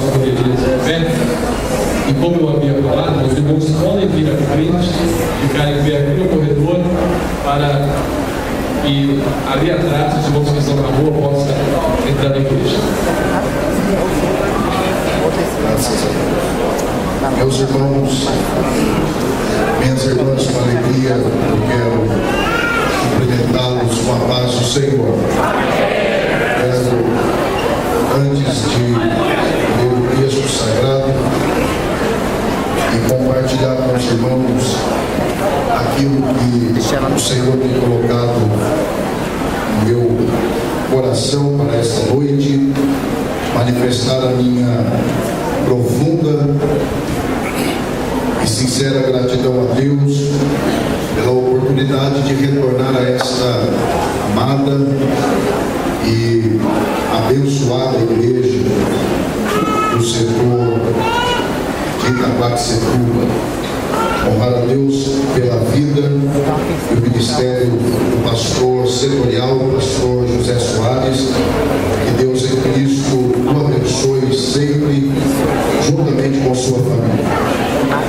nós poderíamos em pé. E como eu havia falado, os irmãos podem vir à frente, ficar em pé aqui no corredor, para que ali atrás, os irmãos que estão na rua possam entrar na igreja. Graças a Deus. Meus irmãos, minhas irmãs, com alegria, eu quero cumprimentá-los com a paz do Senhor. Quero, antes de ler o texto sagrado e compartilhar com os irmãos aquilo que o Senhor tem colocado no meu coração para esta noite, manifestar a minha profunda e sincera gratidão a Deus pela oportunidade de retornar a esta amada e abençoada igreja do setor de Itaquaquecetuba. Honrar a Deus pela vida e o ministério do pastor setorial, o pastor José Soares. Que Deus em Cristo o abençoe sempre, juntamente com sua família.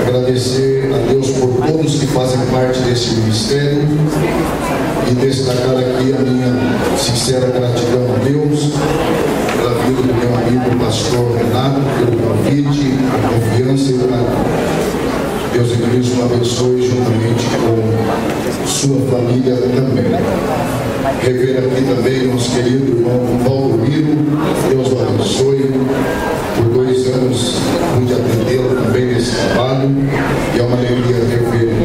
Agradecer a Deus por todos que fazem parte desse ministério e destacar aqui a minha sincera gratidão a Deus pela vida do meu amigo pastor Renato, pelo convite, a confiança e o carinho. Deus em Cristo o abençoe juntamente com sua família também. Rever aqui também nosso querido irmão Paulo Miro, Deus o abençoe. Por 2 anos pude atendê-lo também nesse trabalho e é uma alegria revê-lo.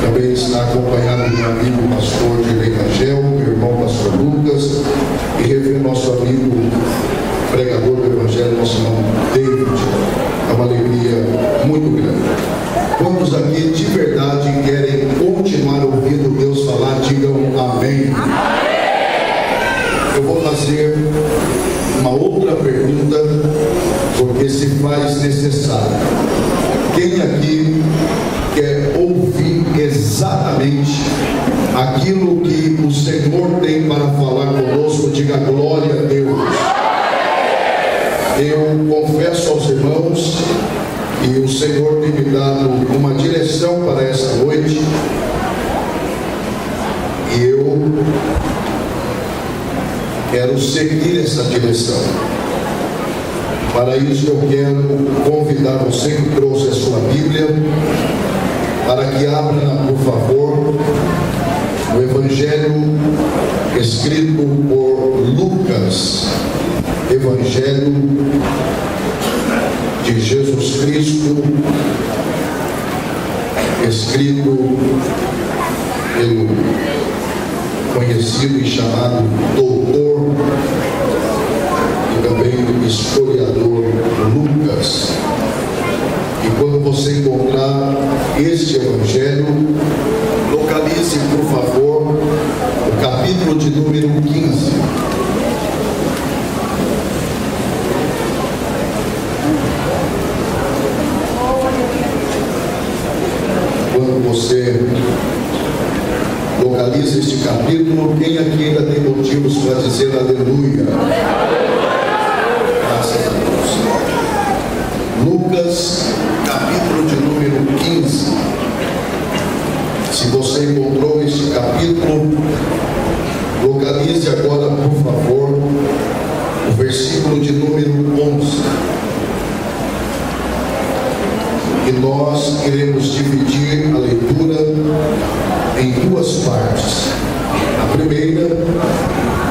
Também está acompanhado do meu amigo pastor Dirley Rangel, meu irmão pastor Lucas, e rever nosso amigo pregador do Evangelho, nosso irmão David. É uma alegria muito grande. Quantos aqui de verdade querem continuar ouvindo Deus falar, digam amém. Eu vou fazer uma outra pergunta, porque se faz necessário. Quem aqui quer ouvir exatamente aquilo que o Senhor tem para falar conosco? Diga glória a Deus. Eu confesso aos irmãos e o Senhor tem me dado uma direção para esta noite, e eu quero seguir essa direção. Para isso eu quero convidar você que trouxe a sua Bíblia para que abra, por favor, o Evangelho escrito por Lucas, Evangelho de Jesus Cristo, escrito pelo conhecido e chamado doutor e também historiador Lucas. E quando você encontrar este Evangelho, localize, por favor, o capítulo de número 15. Quando você localiza este capítulo, quem aqui ainda tem motivos para dizer aleluia? Graças a Deus. Lucas, capítulo de número 15. Se você encontrou este capítulo, localize agora, por favor, o versículo de número 11. E nós queremos dividir a leitura em 2 partes. A primeira,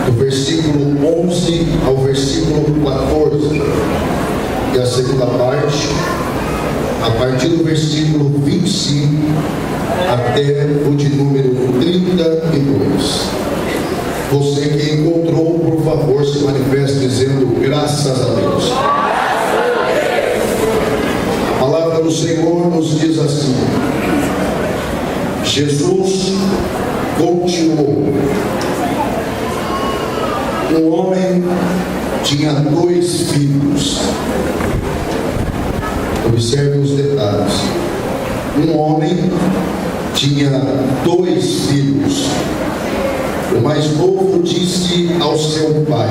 do versículo 11 ao versículo 14. E a segunda parte, a partir do versículo 25 até o de número 32. Você que encontrou, por favor, se manifeste dizendo graças a Deus. A palavra do Senhor nos diz assim: Jesus continuou. Um homem tinha 2 filhos. Observe os detalhes. Um homem tinha 2 filhos. O mais novo disse ao seu pai: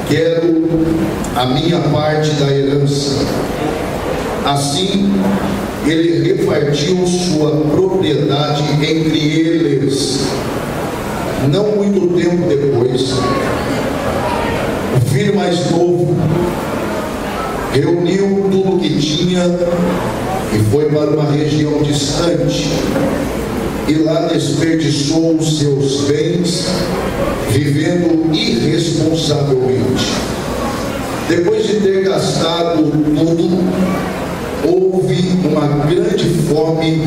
quero a minha parte da herança. Assim, ele repartiu sua propriedade entre eles. Não muito tempo depois, o filho mais novo reuniu tudo o que tinha e foi para uma região distante, e lá desperdiçou os seus bens, vivendo irresponsavelmente. Depois de ter gastado tudo, houve uma grande fome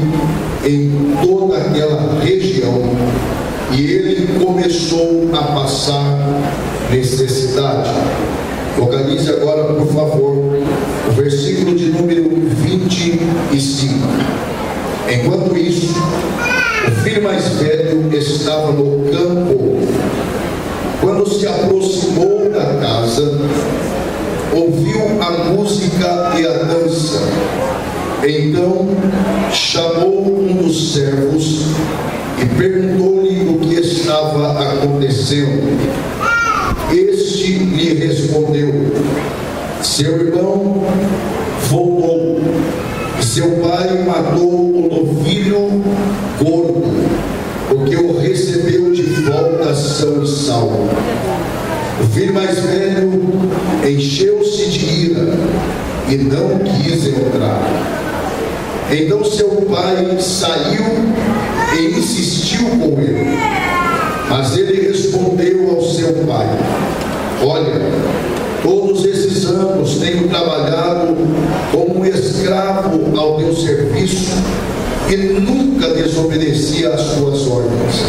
em toda aquela região, e ele começou a passar necessidade. Localize agora, por favor, o versículo de número 25. Enquanto isso, o filho mais velho estava no campo. Quando se aproximou da casa, ouviu a música e a dança. Então chamou um dos servos e perguntou-lhe o que estava acontecendo. Este lhe respondeu: seu irmão voltou, e seu pai matou o novilho gordo, porque o recebeu de volta são e salvo. O filho mais velho encheu-se de ira e não quis entrar. Então seu pai saiu e insistiu com ele. Mas ele respondeu ao seu pai: olha, todos esses anos tenho trabalhado como um escravo ao teu serviço e nunca desobedeci às tuas ordens.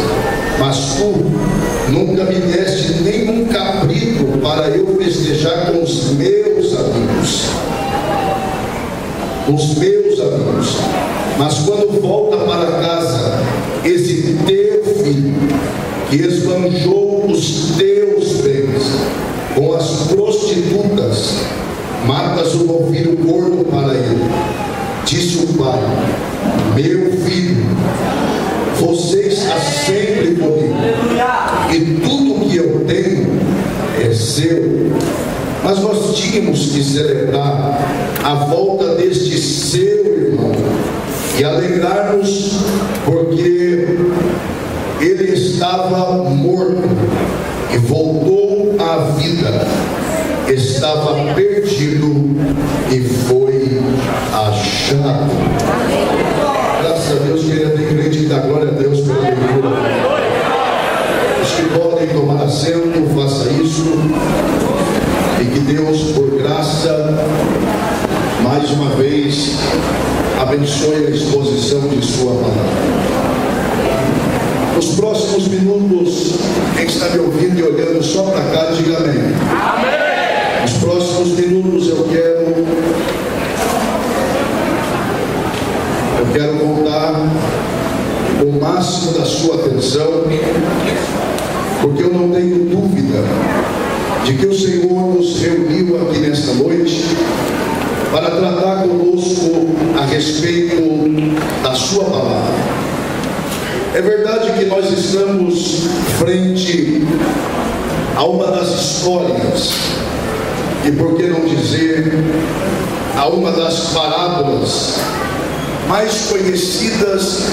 Mas tu nunca me deste nenhum cabrito para eu festejar com os meus amigos. Mas quando volta para casa esse teu filho, que esbanjou os teus bens com as prostitutas, matas o novilho gordo para ele. Disse o pai: meu filho, você está sempre comigo, e tudo que eu tenho é seu. Mas nós tínhamos que celebrar a volta deste seu irmão e alegrar-nos, porque ele estava morto e voltou à vida, estava perdido e foi achado. Graças a Deus, queria ter crente que dá glória a Deus pela leitura. Os que podem tomar assento, faça isso, e que Deus, por graça, mais uma vez, abençoe a exposição de sua palavra. Nos próximos minutos, quem está me ouvindo e olhando só para cá, diga amém. Amém. Nos próximos minutos eu quero contar com o máximo da sua atenção, porque eu não tenho dúvida de que o Senhor nos reuniu aqui nesta noite para tratar conosco a respeito da sua palavra. É verdade que nós estamos frente a uma das histórias, e por que não dizer, a uma das parábolas mais conhecidas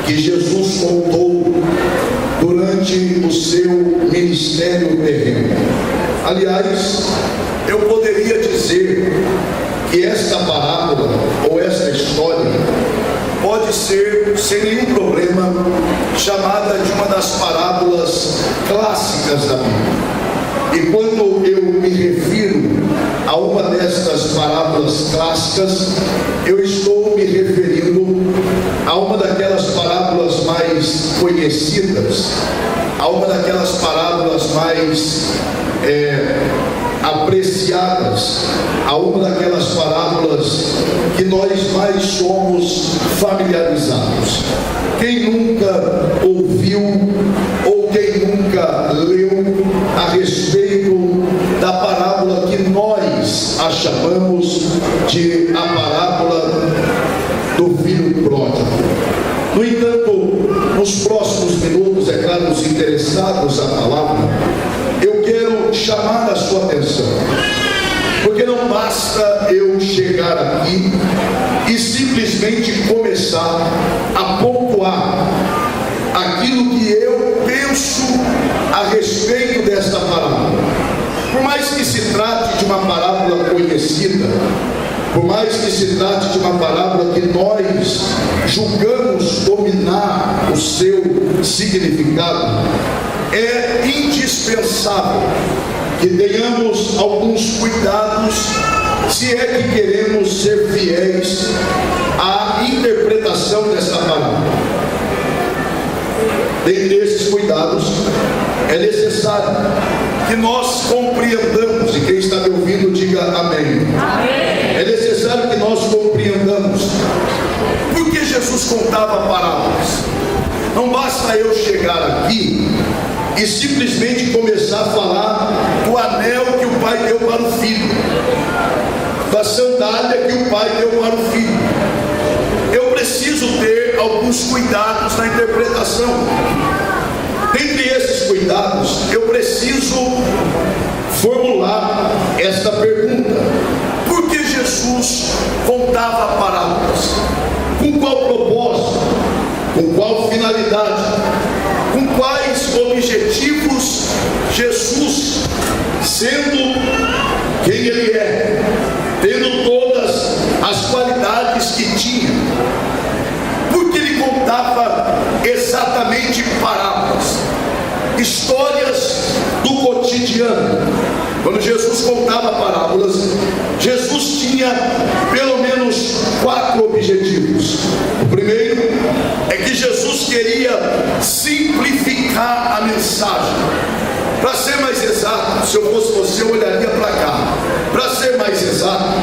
que Jesus contou durante o seu ministério terreno. Aliás, eu poderia dizer que esta parábola ou esta história pode ser, sem nenhum problema, chamada de uma das parábolas clássicas da Bíblia. E quando eu me refiro a uma destas parábolas clássicas, eu estou me referindo a uma daquelas parábolas mais conhecidas, a uma daquelas parábolas mais apreciadas, a uma daquelas parábolas que nós mais somos familiarizados. Quem nunca ouviu ou quem nunca leu a respeito da parábola que nós a chamamos de a parábola do filho pródigo? No entanto, nos próximos minutos, é claro, os interessados à palavra, eu quero chamar a sua simplesmente começar a pontuar aquilo que eu penso a respeito desta parábola. Por mais que se trate de uma parábola conhecida, por mais que se trate de uma parábola que nós julgamos dominar o seu significado, é indispensável que tenhamos alguns cuidados, se é que queremos ser fiéis à interpretação desta parábola. Dentre esses cuidados, é necessário que nós compreendamos, e quem está me ouvindo diga amém. Amém. É necessário que nós compreendamos por que Jesus contava parábolas. Não basta eu chegar aqui e simplesmente começar a falar do anel que o pai deu para o filho, da sandália que o pai deu para o filho. Eu preciso ter alguns cuidados na interpretação. Dentre esses cuidados, eu preciso formular esta pergunta: por que Jesus contava parábolas? Com qual propósito? Com qual finalidade? Com quais objetivos Jesus, sendo quem Ele é, tendo todas as qualidades que tinha, por que Ele contava exatamente parábolas? Histórias do cotidiano. Quando Jesus contava parábolas, Jesus tinha pelo menos 4 objetivos. O primeiro é que Jesus queria simplificar a mensagem. Para ser mais exato, se eu fosse você, eu olharia para cá. Para ser mais exato,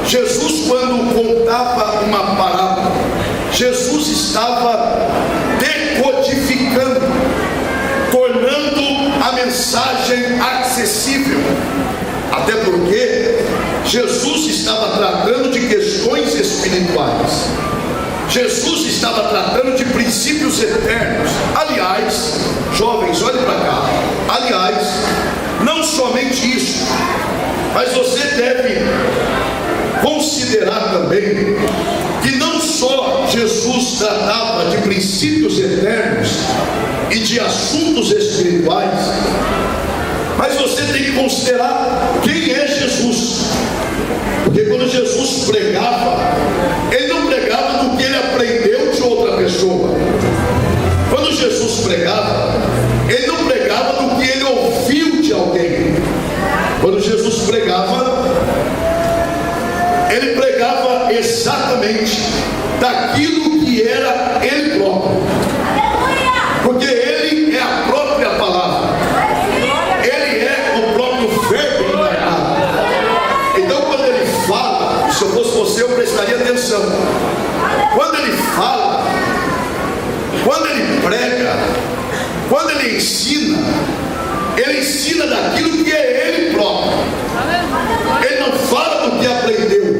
Jesus, quando contava uma parábola, Jesus estava decodificando, tornando a mensagem acessível. Até porque Jesus estava tratando de questões espirituais. Jesus estava tratando de princípios eternos. Aliás, jovens, olhem para cá. Aliás, não somente isso, mas você deve considerar também que não só Jesus tratava de princípios eternos e de assuntos espirituais, mas você tem que considerar quem é Jesus. Porque quando Jesus pregava, Ele não pregava do que Ele aprendeu de outra pessoa. Quando Jesus pregava, Ele não pregava do que Ele ouviu de alguém. Quando Jesus pregava, Ele pregava exatamente daquilo que era Ele próprio. Porque Ele é a própria palavra. Ele é o próprio verbo encarnado. Então quando Ele fala, se eu fosse você, eu prestaria atenção. Quando Ele fala, quando Ele prega, quando Ele ensina daquilo que é Ele próprio. Ele não fala do que aprendeu.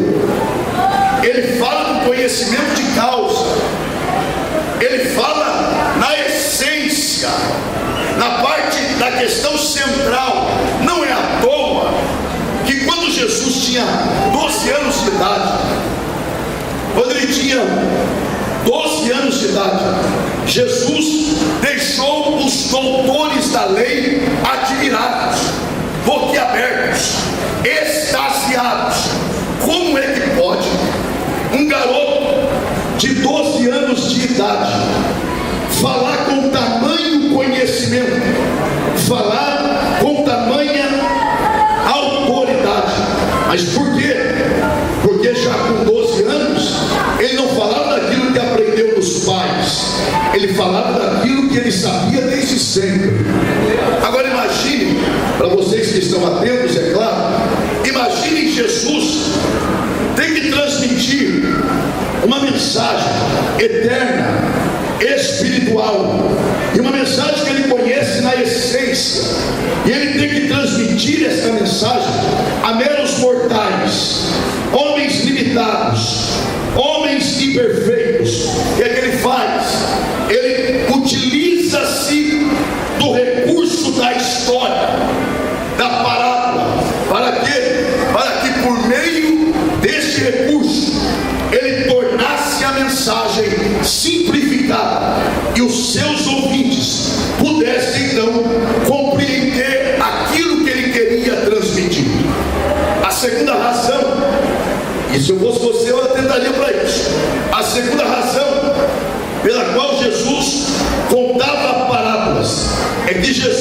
Ele fala do conhecimento de causa. Ele fala na essência, na parte da questão central. Não é à toa que quando Jesus tinha 12 anos de idade, quando ele tinha 12 anos de idade, Jesus deixou os doutores da lei admirados, boquiabertos, extasiados. Como é que pode um garoto de 12 anos de idade falar com tamanho conhecimento, falar com tamanha autoridade? Mas por quê? Porque já com 12 anos ele não falava daquilo que aprendeu dos pais, ele falava daquilo que ele sabia desde sempre. Agora imagine, para vocês que estão atentos, é claro, imagine Jesus tem que transmitir uma mensagem eterna, espiritual, e uma mensagem que ele conhece na essência, e ele tem que transmitir essa mensagem a meros mortais, homens limitados, homens imperfeitos. O que é que ele faz? Ele utiliza-se do recurso da história, da parábola. Para quê? Para que por meio deste recurso ele tornasse a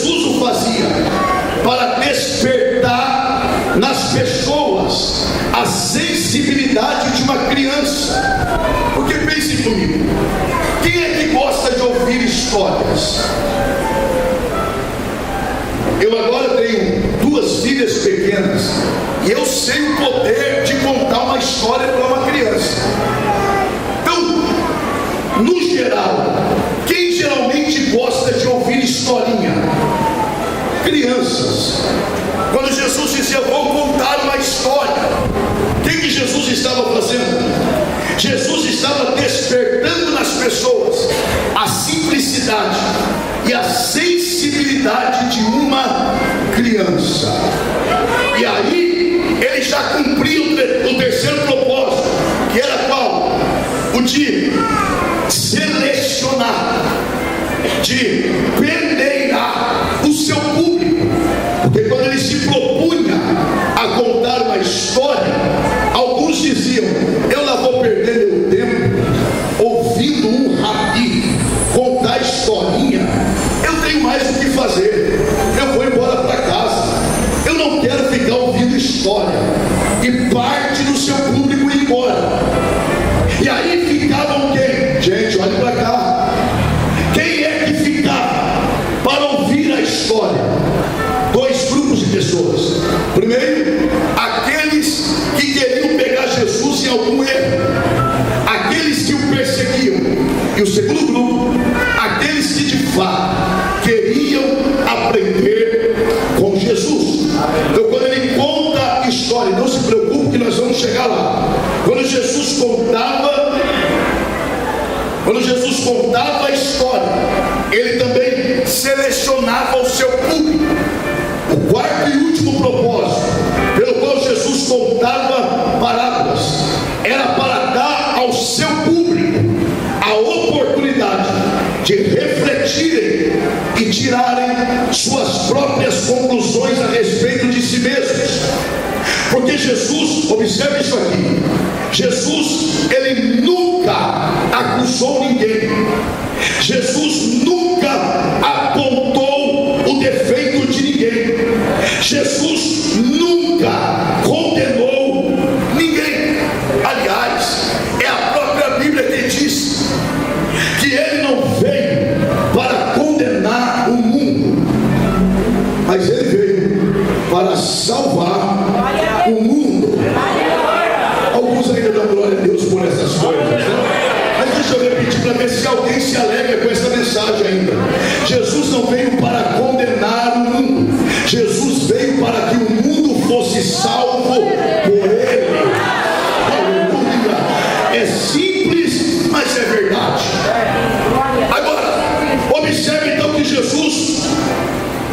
Jesus o fazia para despertar nas pessoas a sensibilidade de uma criança. Porque pensem comigo, quem é que gosta de ouvir histórias? Eu agora tenho 2 filhas pequenas e eu sei o poder de contar uma história para uma criança. Então, no geral, quem geralmente gosta de ouvir historinha? Crianças. Quando Jesus dizia, vou contar uma história, o que Jesus estava fazendo? Jesus estava despertando nas pessoas a simplicidade e a sensibilidade de uma criança. E aí ele já cumpriu o terceiro propósito, que era qual? O de selecionar, de peneirar o seu público. Porque quando ele se propunha a contar uma história, alguns diziam, eu lá vou perder meu tempo ouvindo um rabi contar historinha, eu tenho mais o que fazer, eu vou embora para casa, eu não quero ficar ouvindo história. E parte do seu público ir embora. E aí ficavam quem? Gente, olhe para cá. Quem é que ficava para ouvir a história? 2 grupos de pessoas. Primeiro, aqueles que queriam pegar Jesus em algum erro, aqueles que o perseguiam. E o segundo grupo, aqueles que de fato queriam aprender com Jesus. Então, quando ele conta a história, não se preocupe que nós vamos chegar lá. Quando Jesus contava a história, ele também selecionava o seu público. O quarto e último propósito pelo qual Jesus contava parábolas era para dar ao seu público a oportunidade de refletirem e tirarem suas próprias conclusões a respeito de si mesmos. Porque Jesus, observe isso aqui, Jesus, ele nunca acusou ninguém. Jesus nunca apontou o defeito de ninguém. Jesus nunca condenou ninguém. Aliás, é a própria Bíblia que diz que ele não veio para condenar o mundo, mas ele veio para salvar o mundo. Alguns ainda dão glória a Deus por essas coisas, né? Mas deixa eu repetir para ver se alguém se alegra com essa mensagem ainda. Jesus não veio para condenar o mundo. Jesus veio para que o mundo fosse salvo por ele. Aleluia. É simples, mas é verdade. Agora, observe então que Jesus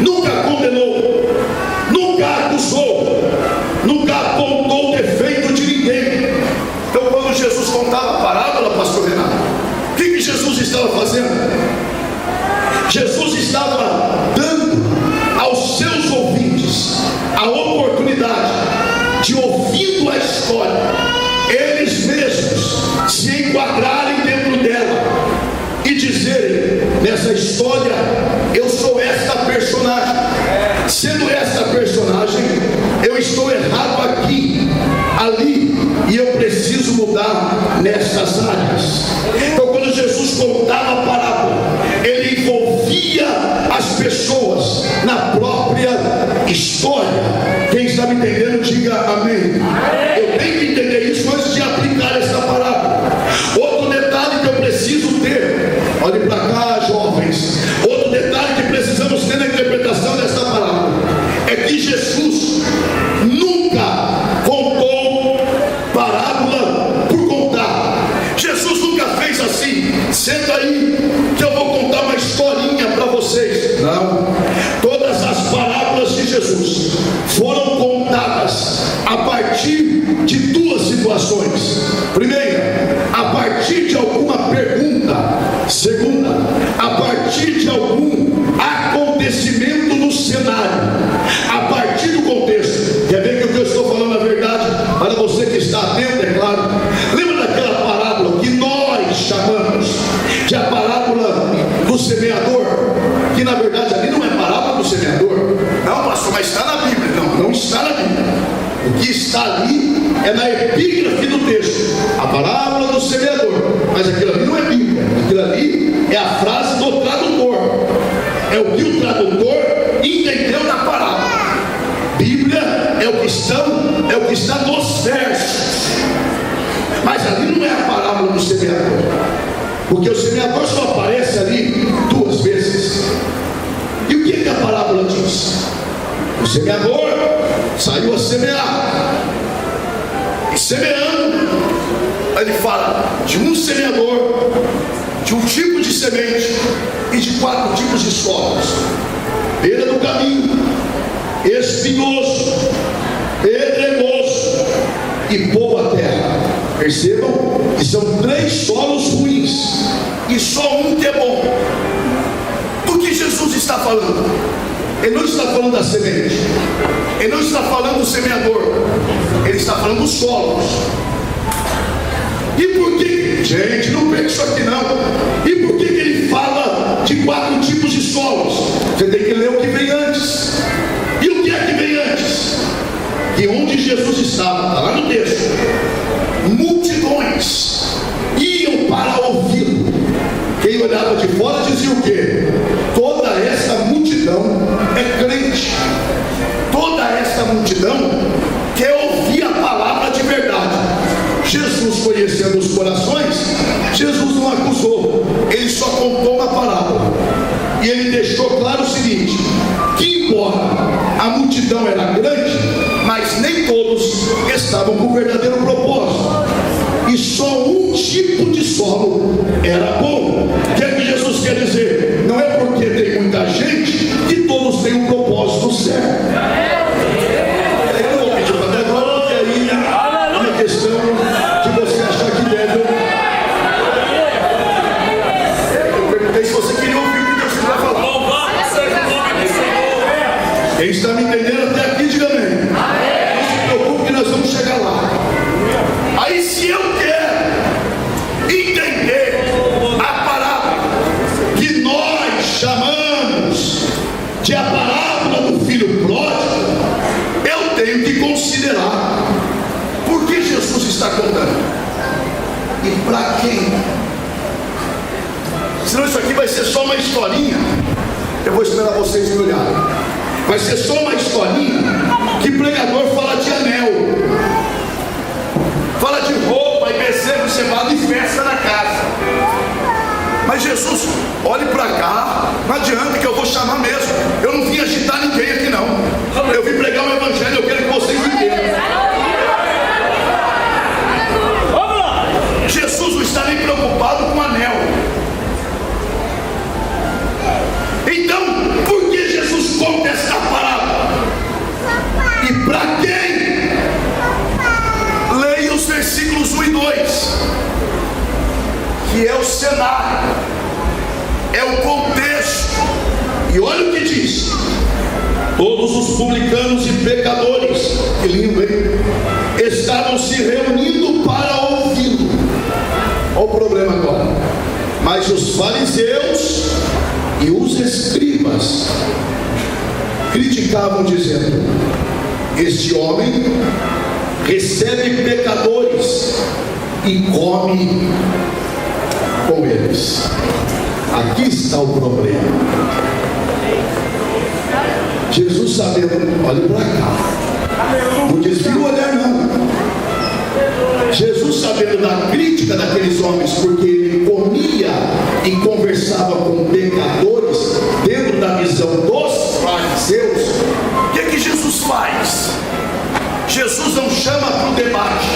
nunca condenou, nunca acusou, nunca apontou o defeito de ninguém. Então, quando Jesus contava a parábola, pastor Renato, o que Jesus estava fazendo? Jesus estava dando aos seus ouvintes a oportunidade de, ouvindo a história, eles mesmos se enquadrarem dentro dela e dizerem, nessa história eu sou esta personagem. Sendo essa personagem, eu estou errado aqui, ali, e eu preciso mudar nessas áreas. Então, quando Jesus contava a parábola, ele envolvia as pessoas na própria história. Quem está me entendendo, diga amém. Eu tenho que entender isso antes de aplicar essa parábola. Outro detalhe que eu preciso ter, olhe para cá, jovens. Outro detalhe que precisamos ter na interpretação dessa parábola é que Jesus nunca contou parábola por contar. Jesus nunca fez assim, senta aí que eu vou contar uma historinha para vocês. Não, todas as parábolas de Jesus foram contadas a partir de 2 situações. Primeira, a partir de alguma pergunta. Segunda, a partir de algum acontecimento no cenário, a partir do contexto. Quer ver que o que eu estou falando é verdade? Para você que está atento, é claro. Lembra daquela parábola que nós chamamos de a parábola do semeador? Que na verdade ali não é parábola do O que está ali é na epígrafe do texto, a parábola do semeador. Mas aquilo ali não é Bíblia, aquilo ali é a frase do tradutor. É o que o tradutor entendeu na parábola. Bíblia é o que está nos versos. Mas ali não é a parábola do semeador, porque o semeador só aparece ali 2 vezes. E o que a parábola diz? O semeador saiu a semear, e semeando, ele fala de um semeador, de um tipo de semente e de 4 tipos de solos: beira do caminho, espinhoso, pedregoso e boa terra. Percebam que são 3 solos ruins e só um que é bom. Do que Jesus está falando? Ele não está falando da semente, ele não está falando do semeador, ele está falando dos solos. E por que, gente, não pega isso aqui não. E por que ele fala de 4 tipos de solos? Você tem que ler o que vem antes. E o que é que vem antes? Que onde Jesus estava, está lá no texto, multidões iam para ouvi-lo. Quem olhava de fora dizia o quê? Toda essa multidão é crente. Toda essa multidão quer ouvir a palavra de verdade. Jesus, conhecendo os corações, Jesus não acusou, ele só contou uma parábola. E ele deixou claro o seguinte: que embora a multidão era grande, mas nem todos estavam com o verdadeiro propósito. E só um tipo de solo era bom. O que é que Jesus quer dizer? Não é porque tem muita gente que todos têm um propósito certo. Eu não vou pedir para agora, porque aí é uma questão de você achar que deve. Eu perguntei se você queria ouvir o que Deus vai falar. Louvado seja o nome do Senhor. Quem está me entendendo até aqui, diga amém. Não se preocupe que nós vamos chegar lá. Aí, se eu quero entender a parábola que nós chamamos de a parábola do filho pródigo, eu tenho que considerar por que Jesus está contando e para quem. Senão isso aqui vai ser só uma historinha. Eu vou esperar vocês me olharem. Vai ser só uma historinha que pregador fala de anel, fala de roupa e bezerro cevado e festa na casa. Mas Jesus, olhe para cá, não adianta que eu vou chamar mesmo. Eu não vim agitar ninguém aqui não. Eu vim pregar o evangelho, eu quero que vocês entendam. Jesus não está nem preocupado com o anel. Então, por que Jesus conta esta parábola? E para quem? Leia os versículos 1 e 2, que é o cenário, é o contexto. E olha o que diz: todos os publicanos e pecadores, que lindo, hein? Estavam se reunindo para ouvi-lo. Olha o problema agora. Mas os fariseus e os escribas criticavam, dizendo: este homem recebe pecadores e come com eles. Aqui está o problema. Jesus sabendo, olhe para cá, não desvia o olhar não. Jesus sabendo da crítica daqueles homens, porque ele comia e conversava com pecadores dentro da visão dos fariseus, o que é que Jesus faz? Jesus não chama para o debate,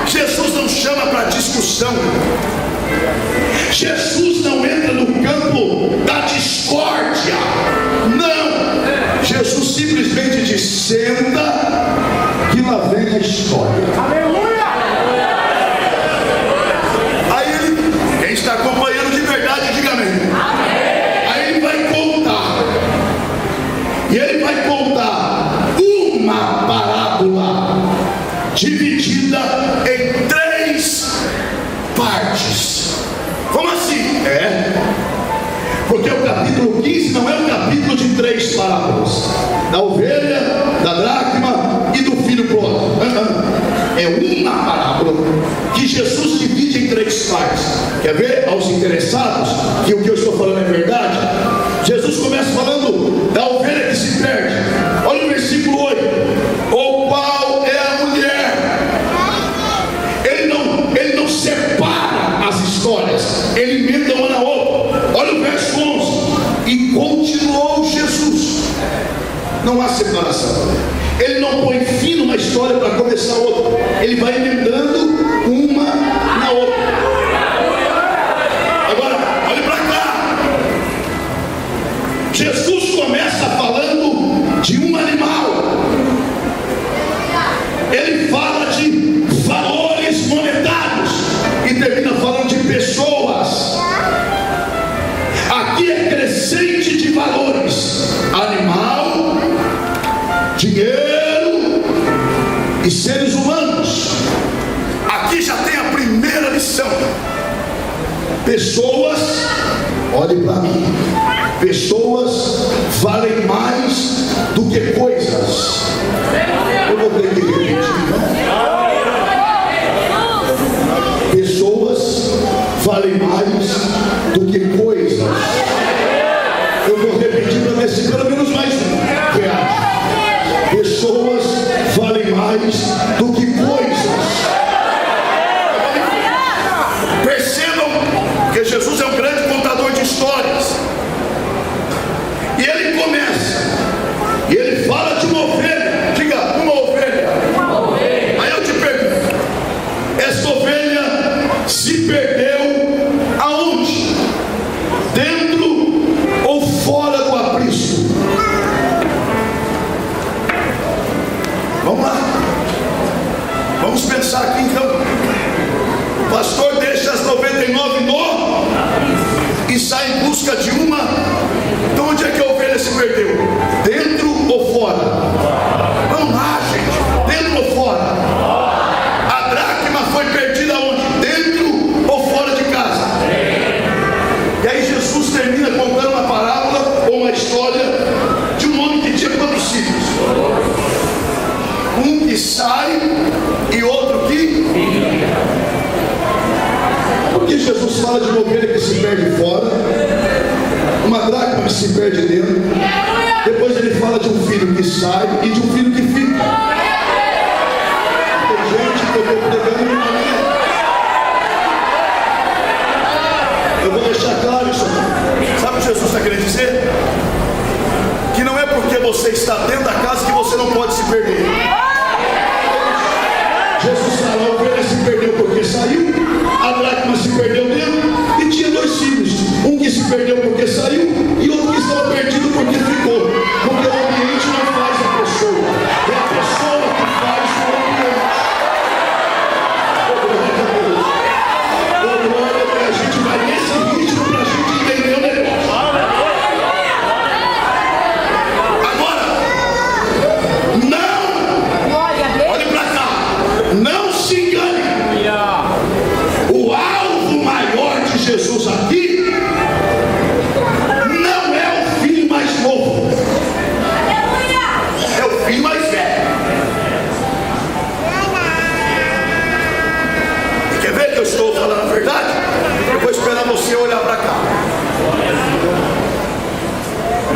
Jesus não chama para discussão, Jesus não entra no campo da discórdia, não. Jesus simplesmente diz: senta que lá vem a história. Aleluia! Aí ele, quem está acompanhando de verdade, diga amém. Aí ele vai contar, e ele vai contar uma parábola dividida em 3 partes. Como assim? Porque o capítulo 15 não é um capítulo de 3 parábolas: da ovelha, da Quer ver aos interessados que o que eu estou falando é verdade? Jesus começa falando da ovelha que se perde. Olha o versículo 8. O qual é a mulher. Ele não separa as histórias, ele emenda uma na outra. Olha o verso 11. E continuou Jesus. Não há separação. Ele não põe fim numa história para começar outra. Ele vai emendando uma na outra. Agora, olhe para cá. Jesus começa falando de um animal. Ele fala de valores monetários e termina falando de pessoas. Aqui é crescente de valores: animal, dinheiro e seres humanos. Aqui já tem a primeira lição. Pessoas, olhe para mim, pessoas valem mais do que coisas. Eu vou ter que repetir, pessoas valem mais do que coisas. Eu vou repetir para ver se pelo menos mais um reage. Pessoas valem mais do que coisas. Percebam que Jesus é um grande contador de histórias. E ele começa, e ele fala de uma ovelha. Diga, uma ovelha. Aí eu te pergunto: esta ovelha se perdeu aonde? Dentro ou fora do aprisco? Vamos lá. Vamos pensar aqui então. O pastor deixa as 99 no e sai em busca de uma. Então onde é que a ovelha se perdeu? Dentro ou fora? Vamos lá, gente. Dentro ou fora? A dracma foi perdida onde? Dentro ou fora de casa? E aí Jesus termina contando uma parábola ou uma história de um homem que tinha quantos filhos? Um que sai e outro que... Porque Jesus fala de uma ovelha que se perde fora, uma dracma que se perde dentro. Depois ele fala de um filho que sai e de um filho que fica. Tem gente que eu estou pregando uma manhã. Eu vou deixar claro isso aqui. Sabe o que Jesus está querendo dizer? Que não é porque você está dentro da casa que você não pode se perder. Jesus fala: a ovelha se perdeu porque saiu, a dracma se perdeu dentro, e tinha dois filhos, um que se perdeu porque saiu e outro que estava perdido porque ficou. Porque o ambiente não faz a pessoa, é a pessoa que faz o ambiente. Glória, a gente vai nesse ritmo para a gente entender o negócio. Agora, não, olhe para cá, não se engane. O alvo maior de Jesus aqui não é o filho mais novo, é o filho mais velho. E quer ver que eu estou falando a verdade? Eu vou esperar você olhar para cá.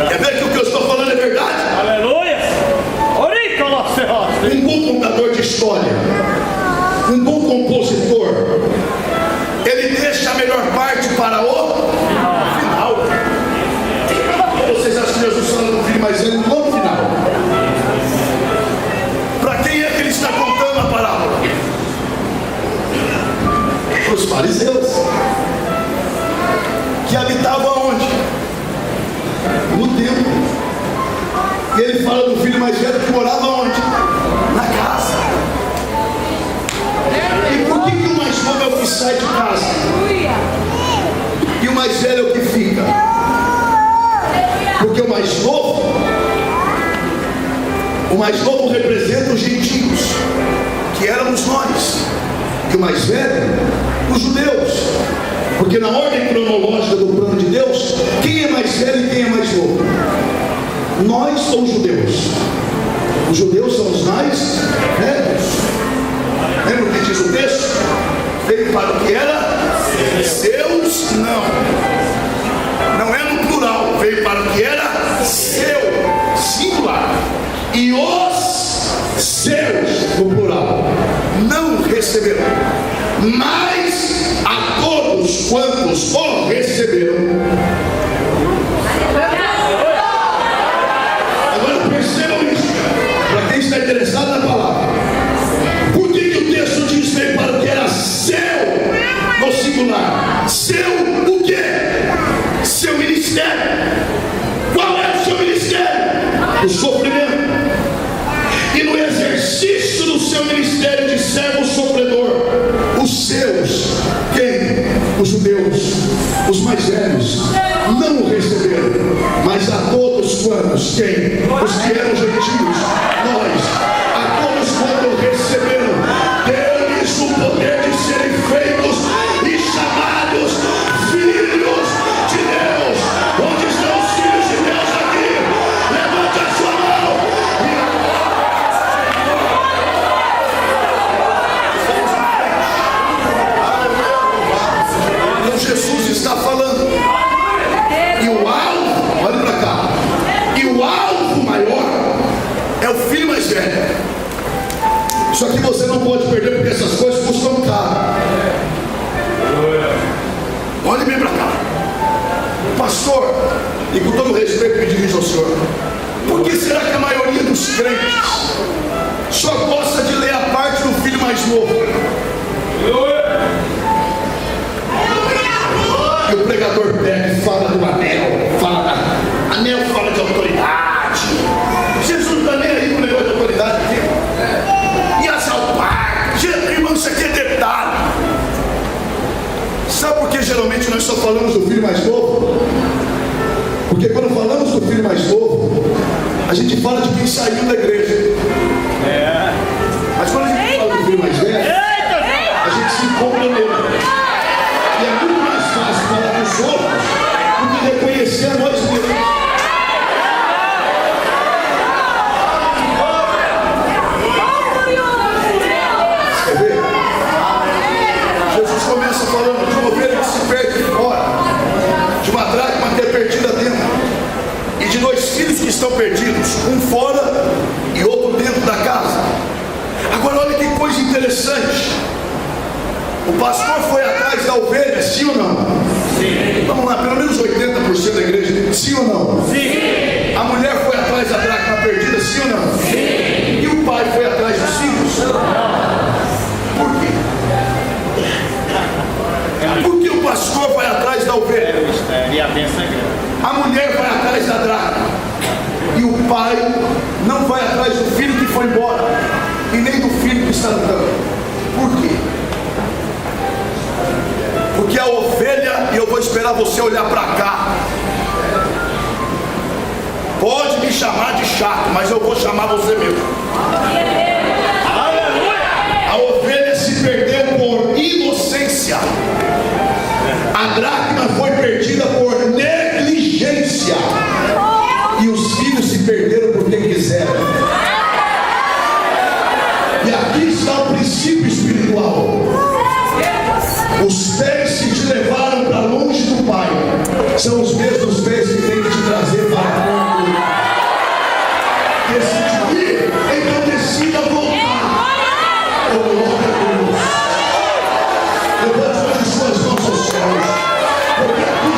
Quer ver que o que eu estou falando é verdade? Aleluia! Um bom contador de história, um bom compositor, ele deixa a melhor parte para o final. Vocês acham que Jesus fala no filho mais velho no final? Para quem é que ele está contando a parábola? Para os fariseus, que habitavam onde? No templo. E ele fala do filho mais velho que morava onde? Na casa. E por que o mais novo é o que sai de casa? E o mais velho é o que fica? Porque o mais novo representa os gentios, que éramos nós. E o mais velho, os judeus. Porque na ordem cronológica do plano de Deus, quem é mais velho e quem é mais novo? Nós ou os judeus? Os judeus são os mais velhos. Lembra o que diz o texto? Veio para o que era seu Não é no plural, veio para o que era seu, singular. E os seus, no plural, não receberão. Mas a todos quantos o receberam. Agora percebam isso, para quem está interessado na palavra. Por que o texto diz veio para o que era seu no singular? Seu o quê? Seu ministério. Qual é o seu ministério? O sofrimento. E no exercício do seu ministério de servo sofredor, os seus, quem? Os judeus, os mais velhos, não o receberam. Mas a todos quantos, quem? Os que eram gentios, nós, a todos quantos receberam, deu-lhes o poder de serem feitos e chamados filhos de Deus. Onde estão os filhos de Deus aqui? Levante a sua mão. Então Jesus está falando. E o alvo, olha para cá. E o alvo maior é o filho mais velho. Só que você não pode perder, porque essas coisas custam caro. Olhe bem para cá. Pastor, e com todo respeito me dirijo ao senhor, por que será que a maioria dos crentes só gosta de ler a parte do filho mais novo? E o pregador pega e fala do anel, anel fala de autoridade. Jesus não está nem aí com o negócio de autoridade aqui. E as alparcas, irmão, isso aqui é detalhe. Sabe por que geralmente nós só falamos do filho mais novo? Porque quando falamos do filho mais novo, a gente fala de quem saiu da igreja. Mas quando a gente fala do filho mais velho, a gente se compromete. E é muito mais fácil falar dos outros do que reconhecer a nós mesmos. Quer ver? Jesus começa falando de uma ovelha que se perde fora, de uma dracma que é perdida dentro, e de dois filhos que estão perdidos, um fora e outro dentro da casa. Agora olha que coisa interessante. O pastor foi atrás da ovelha, sim ou não? Sim. Vamos lá, pelo menos 80% da igreja, sim ou não? Sim. A mulher foi atrás da dracma perdida, sim ou não? Sim. E o pai foi atrás dos filhos? Por quê? Por que o pastor vai atrás da ovelha? A mulher vai atrás da dracma. E o pai não vai atrás do filho que foi embora, e nem do filho que está no campo. Por quê? Porque a ovelha, e eu vou esperar você olhar para cá. Pode me chamar de chato, mas eu vou chamar você mesmo. A ovelha se perdeu por inocência. A dracma foi perdida por negligência. E os filhos se perderam porque quiseram. E aqui está o princípio espiritual. Os pés que te levaram para longe do Pai são os mesmos pés que têm que te trazer para perto. Decide ir, então decida voltar. Oh, glória a Deus. Levante as suas mãos aos céus, porque aqui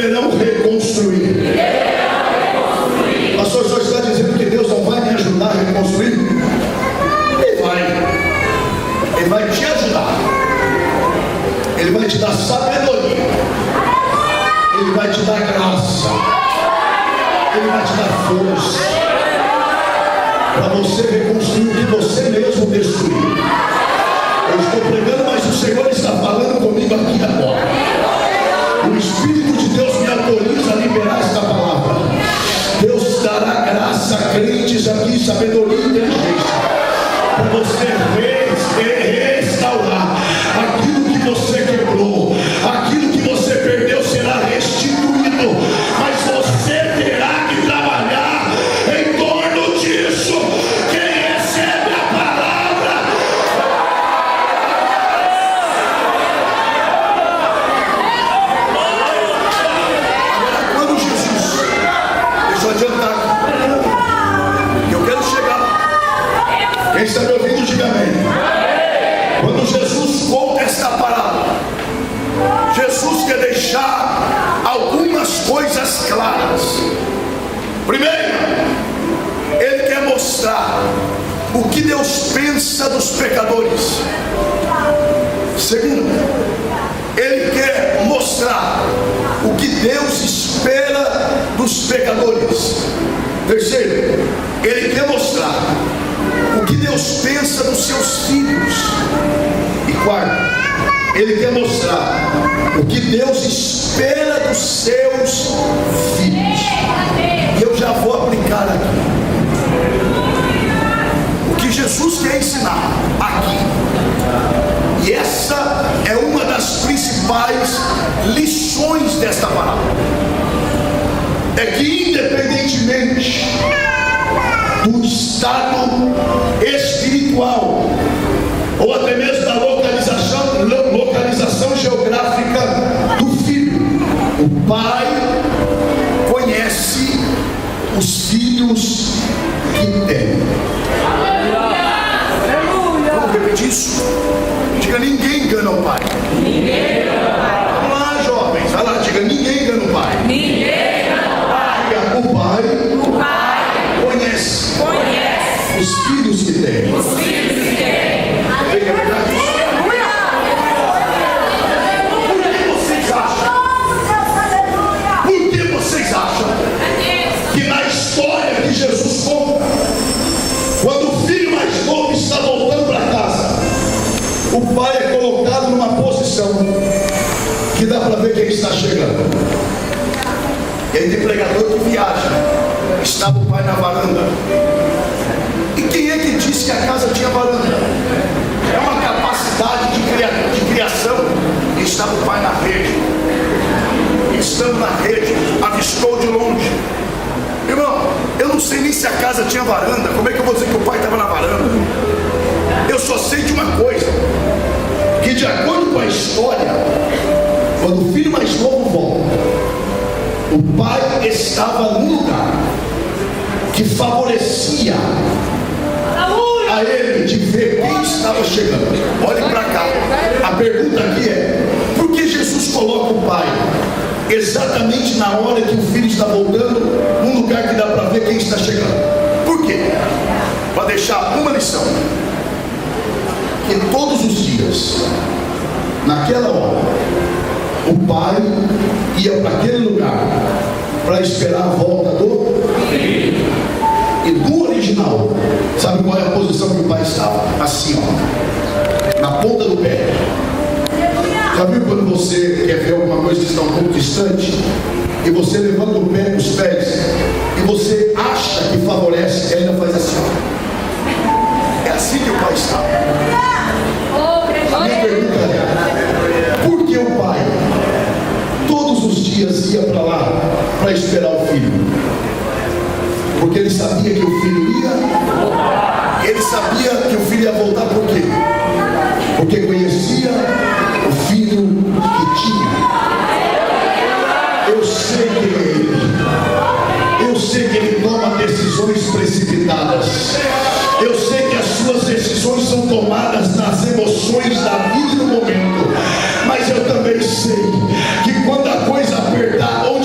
deverão reconstruir. Pastor, só está dizendo que Deus não vai me ajudar a reconstruir? Ele vai te ajudar. Ele vai te dar sabedoria. Ele vai te dar graça. Ele vai te dar força para você reconstruir o que você mesmo destruiu. Eu estou pregando, mas o Senhor está falando comigo aqui agora. O Espírito de Deus me autoriza a liberar esta palavra. Deus dará graça a crentes aqui, sabedoria e inteligência, para você restaurar aquilo que você quebrou, aquilo que você perdeu será restituído, mas você terá que trabalhar em torno disso. Quem recebe a palavra, quando Jesus, deixa eu adiantar, eu quero chegar. Quem está me ouvindo, diga amém. Quando Jesus conta esta parábola, Jesus quer deixar algumas coisas claras. Primeiro, Ele quer mostrar o que Deus pensa dos pecadores. Segundo, Ele quer mostrar o que Deus espera dos pecadores. Terceiro, Ele quer mostrar o que Deus pensa dos seus filhos. E quarto, Ele quer mostrar o que Deus espera dos seus filhos. E eu já vou aplicar aqui o que Jesus quer ensinar aqui. E essa é uma das principais lições desta palavra. É que independentemente do estado espiritual ou até mesmo da localização geográfica do filho, o pai conhece os filhos que tem. Vamos repetir isso? Diga: ninguém engana o pai. Vamos lá, jovens, vai lá, diga: ninguém engana o pai. Diga: o pai conhece os filhos que tem. É verdade isso? Por que vocês acham que na história que Jesus conta, quando o filho mais novo está voltando para casa, o pai é colocado numa posição que dá para ver quem está chegando? E aí tem pregador que viaja, estava o pai na varanda. E quem é que disse que a casa tinha varanda? É uma capacidade de criação. E estava o pai na rede. E estando na rede, avistou de longe. Irmão, eu não sei nem se a casa tinha varanda. Como é que eu vou dizer que o pai estava na varanda? Eu só sei de uma coisa, que de acordo com a história, quando o filho mais novo volta, o pai estava num lugar que favorecia a ele de ver quem estava chegando. Olhe para cá. A pergunta aqui é: por que Jesus coloca o pai exatamente na hora que o filho está voltando, num lugar que dá para ver quem está chegando? Por quê? Para deixar uma lição: que todos os dias, naquela hora, o pai ia para aquele lugar para esperar a volta do filho. E no original, sabe qual é a posição que o pai estava? Assim, ó, na ponta do pé. Já viu quando você quer ver alguma coisa que está um pouco distante e você levanta o pé, os pés, e você acha que favorece, e ainda faz assim, ó. É assim que o pai está. A minha pergunta é: por que o pai todos os dias ia para lá para esperar o filho? Porque ele sabia que o filho ia. Ele sabia que o filho ia voltar. Por quê? Porque conhecia o filho que tinha. Eu sei que ele. Eu sei que ele toma decisões precipitadas. Eu sei que as suas decisões são tomadas nas emoções da vida e do momento. Mas eu também sei que quando a coisa apertar, onde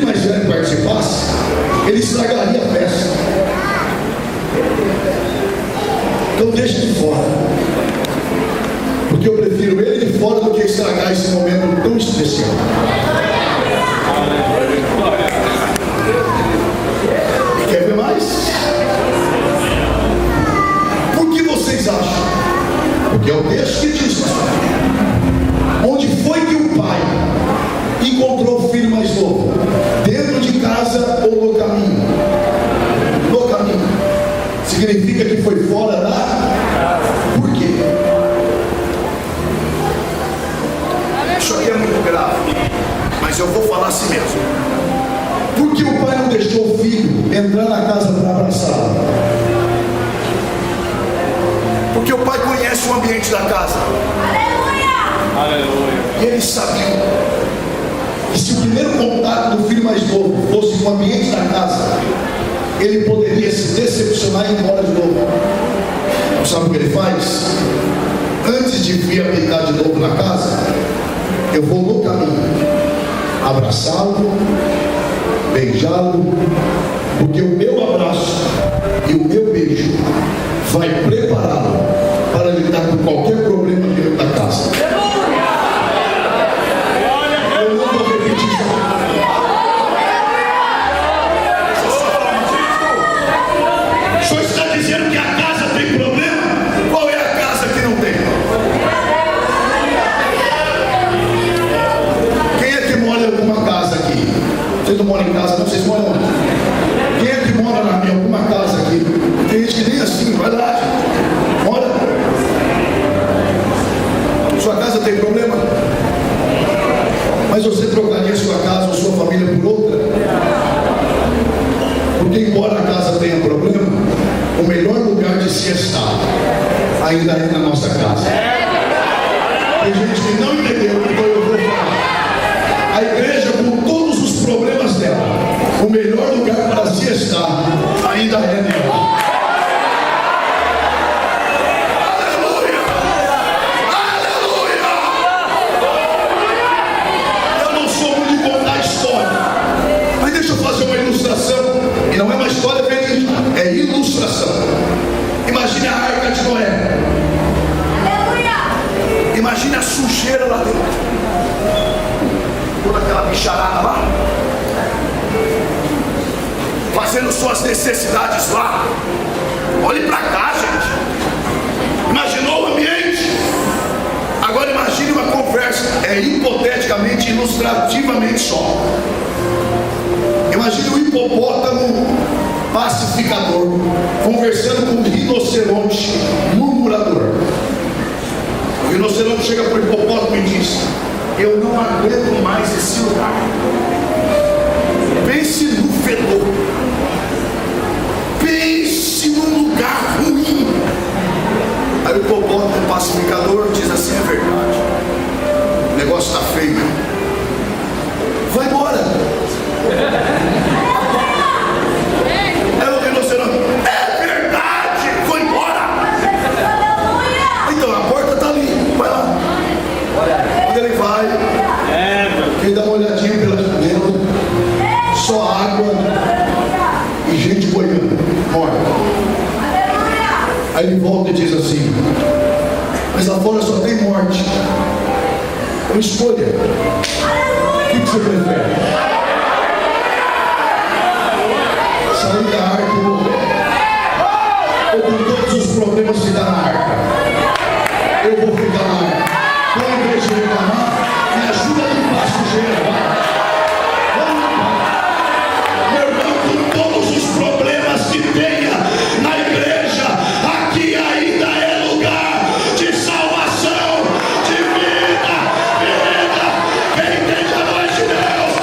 filho mais velho participasse, ele estragaria a festa. Então deixa de fora, porque eu prefiro ele de fora do que estragar esse momento tão especial. Quer ver mais? Por que vocês acham? Porque é o texto que diz, onde foi que o pai encontrou o filho mais novo? Dentro de casa ou no caminho? No caminho. Significa que foi fora da casa. Por quê? Isso aqui é muito grave, mas eu vou falar assim mesmo. Por que o pai não deixou o filho entrar na casa para abraçá-lo? Porque o pai conhece o ambiente da casa. Aleluia. E ele sabia que se o primeiro contato do filho mais novo fosse com o ambiente da casa, ele poderia se decepcionar e ir embora de novo. Sabe o que ele faz? Antes de vir habitar de novo na casa, eu vou no caminho abraçá-lo, beijá-lo, porque o meu abraço e o meu beijo vai prepará-lo para lidar com qualquer problema dentro da casa. Eu não vou repetir isso. O senhor está dizendo que a casa tem problema? Qual é a casa que não tem? Quem é que mora em alguma casa aqui? Vocês não moram em casa, não? Vocês moram onde? Quem é que mora em alguma casa aqui? Tem gente que nem assim, vai lá. Mora. Sua casa tem problema? Mas você trocaria sua casa ou sua família por outra? Porque embora a casa tenha problema, o melhor lugar de se estar ainda é na nossa casa. Tem gente que não entendeu, então eu vou falar. A igreja, com todos os problemas dela, o melhor lugar para se estar ainda é nela. E não é uma história verídica, é ilustração. Imagine a arca de Noé. Imagine a sujeira lá dentro, toda aquela bicharada lá, fazendo suas necessidades lá. Olhe para cá, gente. Imaginou o ambiente? Agora imagine uma conversa, hipoteticamente, ilustrativamente só. Imagine o hipopótamo pacificador conversando com o rinoceronte murmurador. O rinoceronte chega para o hipopótamo e diz: eu não aguento mais esse lugar. Pense no fedor. Pense num lugar ruim. Aí o hipopótamo pacificador diz assim: é verdade, o negócio está feio. Vai embora. É o rinoceronte. É verdade, foi embora. Então a porta está ali, vai lá. Quando ele vai, ele dá uma olhadinha pela janela, só água e gente boiando, morta. Aí ele volta e diz assim: mas lá fora só tem morte. Então escolha. O que você prefere? Sair da arca e morrer, ou com todos os problemas ficar na arca? Eu vou ficar na arca. Qual a igreja reclamar? Me ajuda a limpar a sujeira, vai. Vamos limpar. Meu irmão, com todos os problemas que tenha na igreja, aqui ainda é lugar de salvação, de vida. Quem entende a voz de Deus,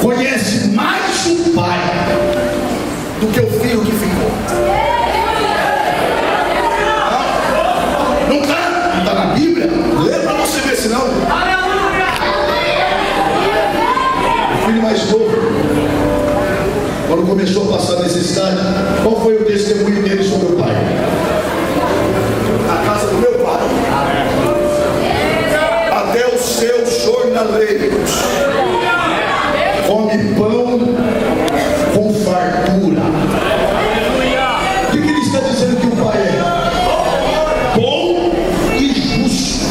conhece mais o pai do que o filho que ficou. Não está na Bíblia? Lê para você ver, senão. O filho mais novo, quando começou a passar necessidade, qual foi o testemunho dele sobre o pai? Na casa do meu pai, até os seus jornaleiros come pão com fartura. O que ele está dizendo que o pai é? Bom e justo.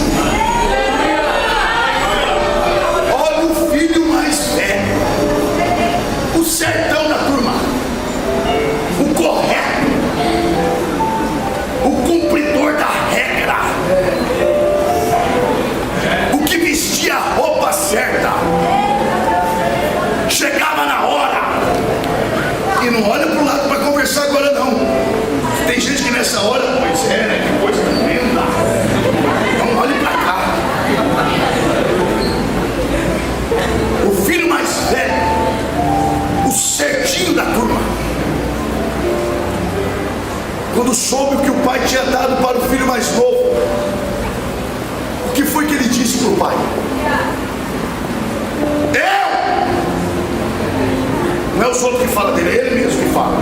Olha o filho mais velho, o sertão da turma, o correto, o cumpridor da regra, o que vestia a roupa certa, chegava na hora. E não olha para o lado para conversar agora não. Tem gente que nessa hora, pois é, né? Que coisa tremenda. Não olhe para cá. O filho mais velho, o certinho da turma, quando soube o que o pai tinha dado para o filho mais novo, o que foi que ele disse para o pai? Não é os outros que falam dele, é ele mesmo que fala.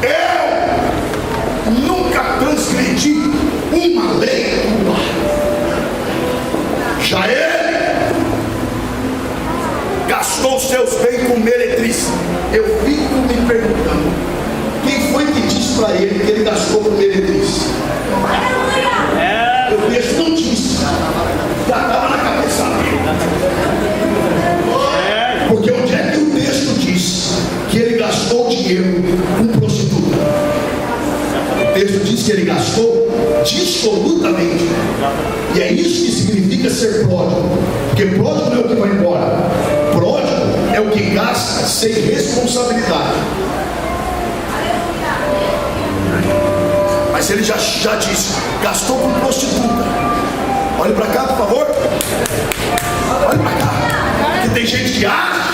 Eu nunca transgredi uma lei tua. Já ele gastou seus bens com meretriz. Eu fico me perguntando, quem foi que disse para ele que ele gastou com meretriz? O texto não disse, já estava na cabeça dele. Porque onde é que o texto diz que ele gastou dinheiro com prostituta? O texto diz que ele gastou dissolutamente. E é isso que significa ser pródigo. Porque pródigo não é o que vai embora. Pródigo é o que gasta sem responsabilidade. Mas ele já disse, gastou com prostituta. Olhe para cá, por favor. Olhe para cá. Que tem gente que acha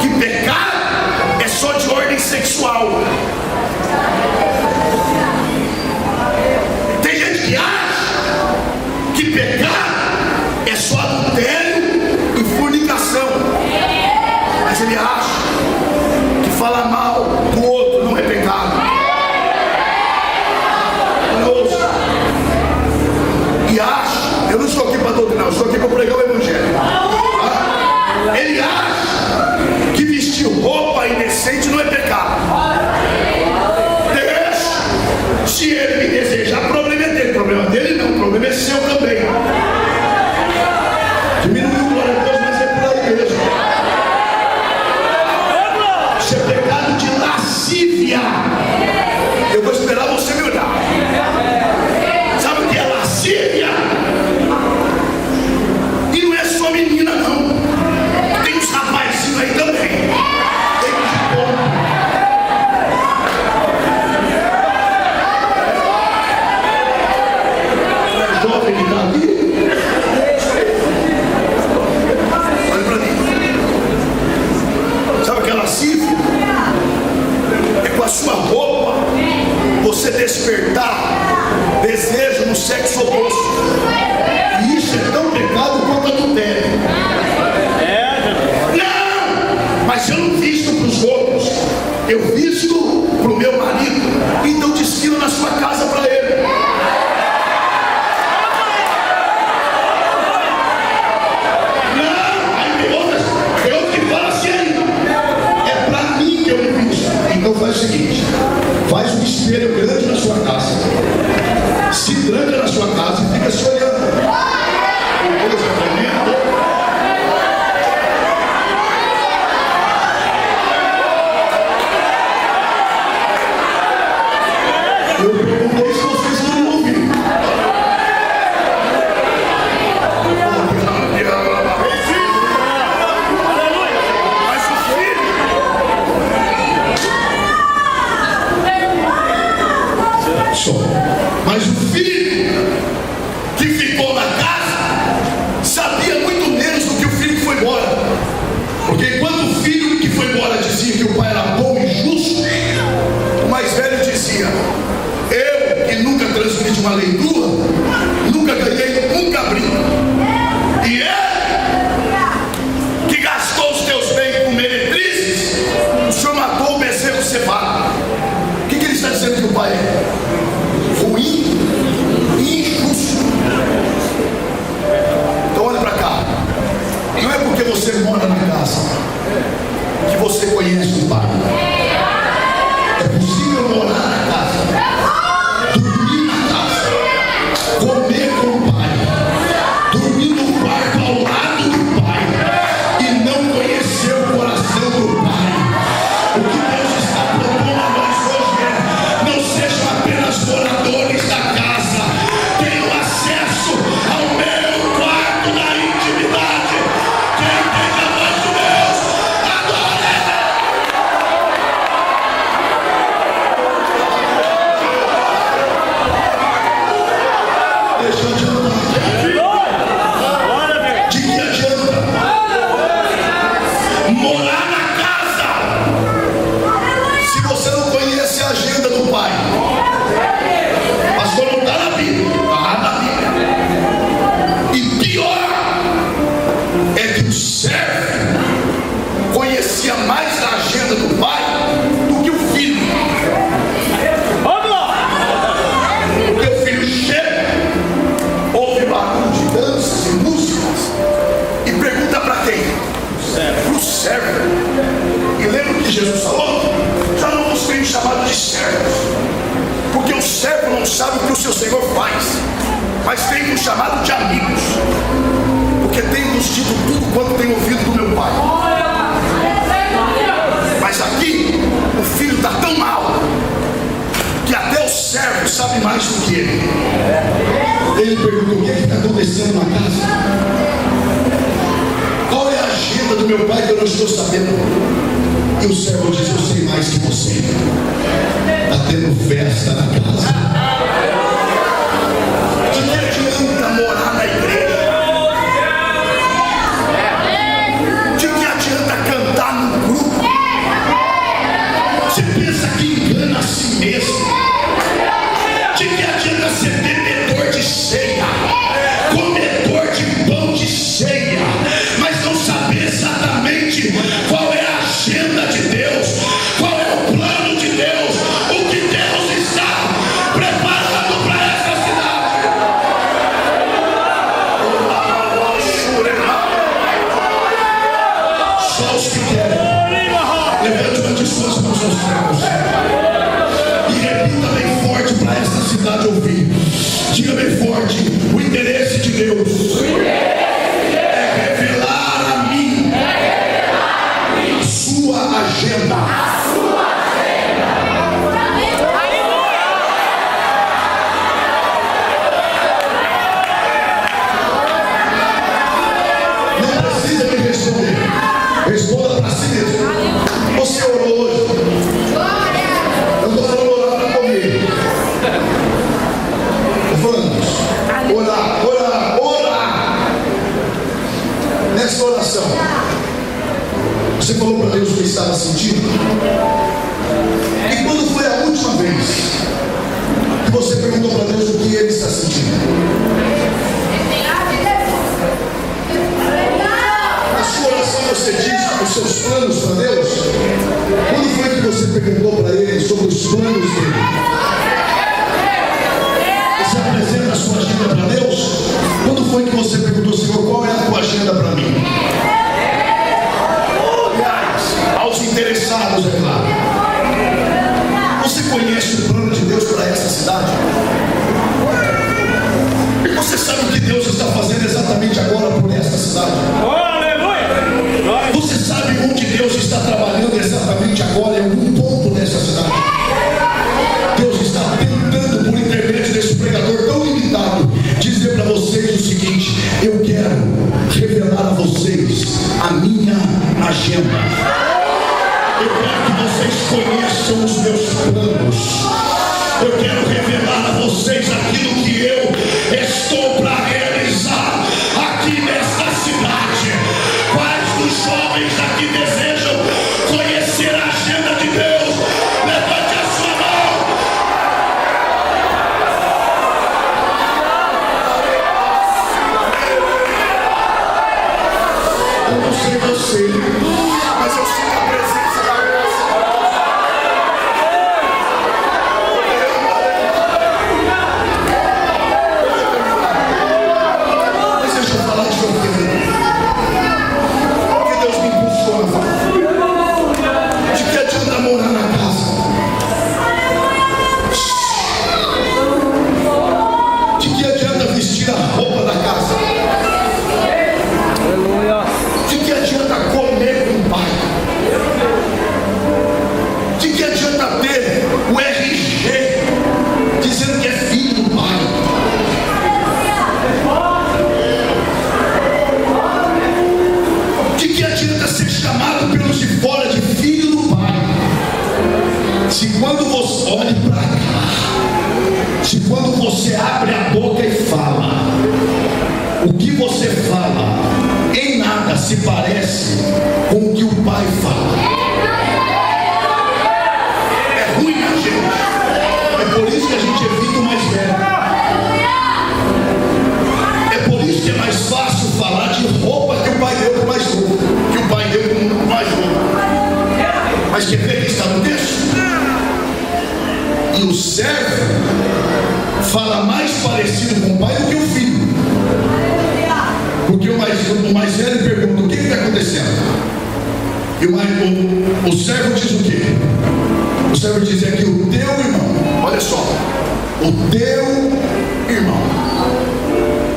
que pecar é só de ordem sexual. Tem gente que acha que pecar é só adultério e fornicação. Mas ele acha que falar mal do outro não é pecado. E acha, eu não estou aqui para doutrinar, eu estou aqui para pregar o evangelho. Ele acha que vestir roupa indecente não é pecado. Deixa. Se ele me desejar, o problema é dele. O problema dele não, o problema é seu também. Diminuiu o glória a Deus, mas é por aí mesmo. Isso é pecado de lascívia. Eu vou esperar você me olhar. Sabe o que é lascívia? E não é só menina não. Tem uns rapazinhos aí também. Tem de bom. Jovem que está aqui. Olha para mim. Sabe aquela lascívia? É com a sua roupa você despertar desejo no sexo oposto. E isso é tão pecado quanto adultério. Não! Mas eu não visto para os outros, eu visto para o meu marido. Então desfila na sua casa para ele. Não! Aí tem outro que fala assim ainda. É para mim que eu me visto. Então faz o seguinte: faz um espelho grande na sua casa, se tranca na sua casa e fica se olhando. Coisa tremenda. Eu de uma leitura, nunca ganhei um cabrito. E que gastou os teus bens com meretrizes, o Senhor matou o bezerro cevado. O que ele está dizendo que o pai é? Ruim e injusto. Então olha para cá. Não é porque você mora na casa que você conhece o pai. É possível morar na casa, dormir na casa, comer com o pai, dormir no quarto ao lado do pai e não conhecer o coração do pai. O que Deus está propondo a nós hoje é: não sejam apenas moradores da casa, tenham acesso ao meu quarto da intimidade. Quem entende a voz de Deus, adore! Deixa eu adiantar. De que adianta morar na casa se você não conhece a agenda do pai? Pastor, não está na Bíblia. Está na Bíblia. E pior é que o servo conhecia mais a agenda do pai do que o filho. Porque o filho chega, ouve barulho de danças e músicas e pergunta para quem? Para o servo. E lembra o que Jesus falou? Já não vos tenho chamado de servos, porque o servo não sabe o que o seu Senhor faz, mas tem nos chamado de amigos, porque tem nos dito tudo quanto tem ouvido do meu pai. Mas aqui o filho está tão mal que até o servo sabe mais do que ele. Ele perguntou: o que está acontecendo na casa? Qual é a agenda do meu pai que eu não estou sabendo? E o servo diz: eu sei mais que você. Está tendo festa na casa. De que adianta morar na igreja? De que adianta cantar no grupo? Você pensa que engana a si mesmo? De que adianta ser bebedor de ceia, comedor de pão de ceia, mas não saber exatamente qual é a agenda de Deus, qual é o plano de Deus, o que Deus está preparando para essa cidade? Só os que querem, levante uma de suas mãos aos céus e repita bem forte para essa cidade ouvir. Diga bem forte: o interesse de Deus é revelar a mim a sua agenda. Não precisa me responder, responda para si mesmo. Você orou hoje? Eu estou falando orar para comer. Vamos orar. Nessa oração, você falou para Deus o que estava sentindo? E quando foi a última vez que você perguntou para Deus o que ele está sentindo? Na sua oração você diz os seus planos para Deus? Quando foi que você perguntou para ele sobre os planos dele? Você apresenta a sua agenda para Deus? Quando foi que você perguntou: Senhor, qual é a tua agenda para mim? Aliás, aos interessados, é claro. Você conhece o plano de Deus para essa cidade? Você sabe o que Deus está fazendo exatamente agora por esta cidade? Você sabe onde Deus está trabalhando exatamente agora em algum ponto dessa cidade? está mais parecido com o pai do que o filho. Porque o mais velho pergunta: o que está acontecendo? E o servo diz o quê? O servo diz: é que o teu irmão, olha só, o teu irmão.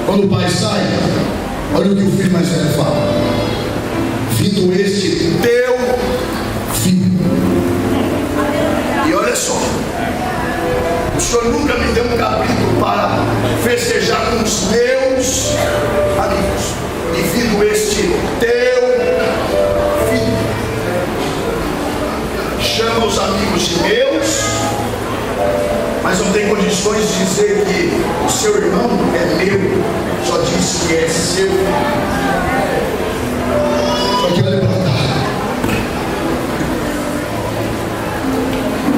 Quando o pai sai, olha o que o filho mais velho fala: vindo este teu filho. E olha só, o Senhor nunca me deu um cabrito para festejar com os meus amigos. E vindo este teu filho, chama os amigos de meus, mas não tem condições de dizer que o seu irmão é meu, só diz que é seu. Só que olha para cá.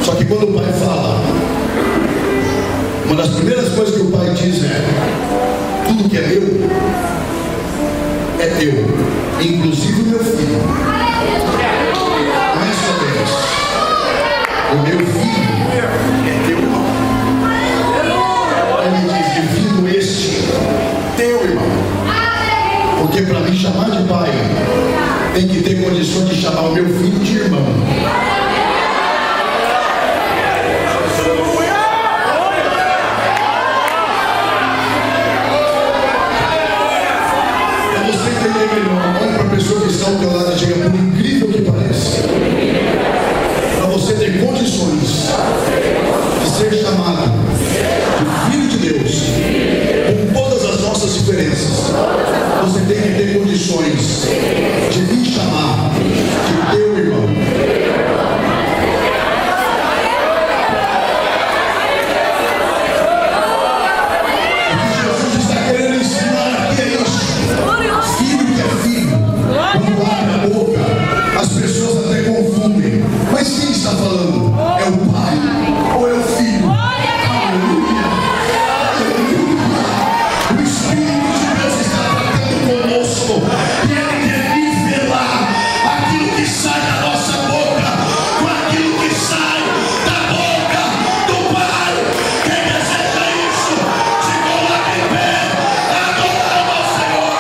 Só que quando o pai fala, uma das primeiras coisas que o pai diz é: tudo que é meu é teu, inclusive o meu filho. Não é só Deus. O meu filho é teu irmão. Ele diz: vindo este teu irmão. Porque para mim chamar de pai, tem que ter condições de chamar o meu filho de irmão. Olha para a pessoa que está ao teu lado e diga: por incrível que pareça, para você ter condições de ser chamado de filho de Deus, com todas as nossas diferenças, você tem que ter condições de me chamar de teu irmão. O que Jesus está querendo ensinar aqui é isso. Filho que é filho, quando abre a boca, as pessoas até confundem. Mas quem está falando? É o pai ou é o filho? Aleluia! Aleluia! O Espírito de Deus está tratando conosco e Ele quer nivelar aquilo que sai da nossa boca com aquilo que sai da boca do Pai. Quem deseja isso, se coloque em pé, adorando ao Senhor.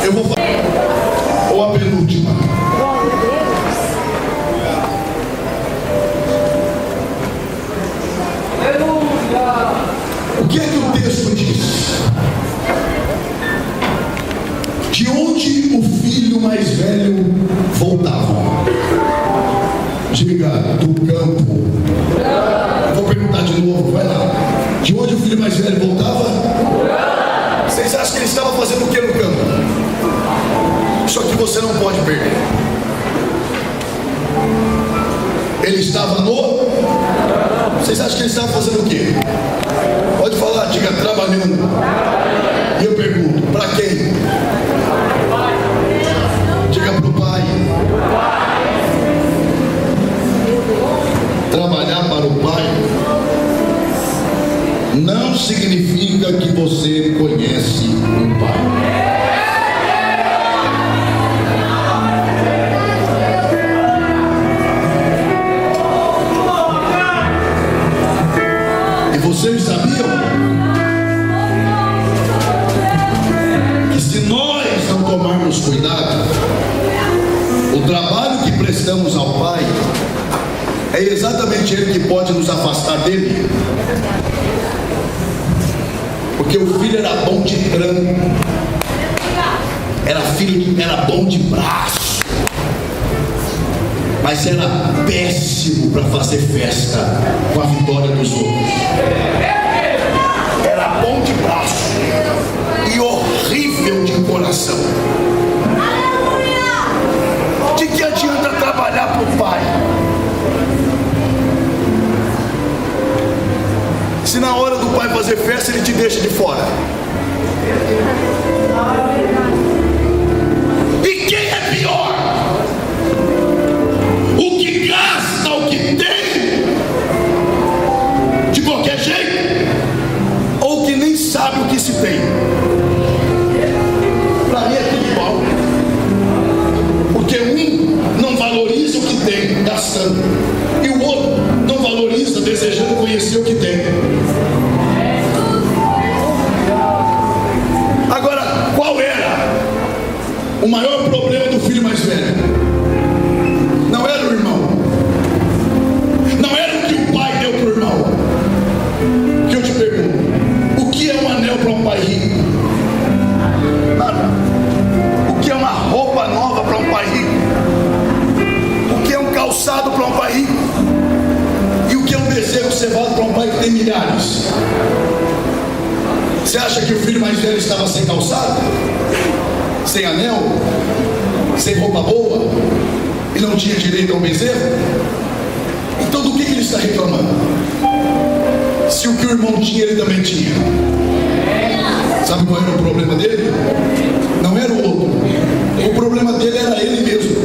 Eu vou falar, ou a penúltima. O que é que o texto diz? De onde o filho mais velho voltava? Diga: do campo. Vou perguntar de novo, vai lá. De onde o filho mais velho voltava? Vocês acham que ele estava fazendo o que no campo? Só que você não pode perder. Ele estava no... Vocês acham que ele estava fazendo o quê? Pode falar, diga: trabalhando. E eu pergunto: para quem? Diga: para o pai. Trabalhar para o pai não significa que você conhece o pai. E vocês sabiam que se nós não tomarmos cuidado, o trabalho que prestamos ao pai é exatamente ele que pode nos afastar dele. Porque o filho era bom de tranco, era bom de braço, mas era péssimo para fazer festa com a vitória dos outros. Era bom de braço e horrível de coração. De que adianta trabalhar para o pai se na hora do pai fazer festa ele te deixa de fora? E quem é pior? O que gasta o que tem de qualquer jeito, ou que nem sabe sabe o que se tem. Para mim é tudo igual. Porque um não valoriza o que tem, gastando, e o outro não valoriza, desejando conhecer o que tem. Agora, qual era o maior problema do filho mais velho? Não era o irmão, não era o que o pai deu para o irmão. Que eu te pergunto, o que é um anel para um pai rico? Nada. O que é uma roupa nova para um pai rico? O que é um calçado para um pai rico? E o que é um bezerro cevado para um pai que tem milhares? Você acha que o filho mais velho estava sem calçado? Sem anel? Sem roupa boa? E não tinha direito a um bezerro? Então do que ele está reclamando? Se o que o irmão tinha, ele também tinha. Sabe qual era o problema dele? Não era o outro. O problema dele era ele mesmo.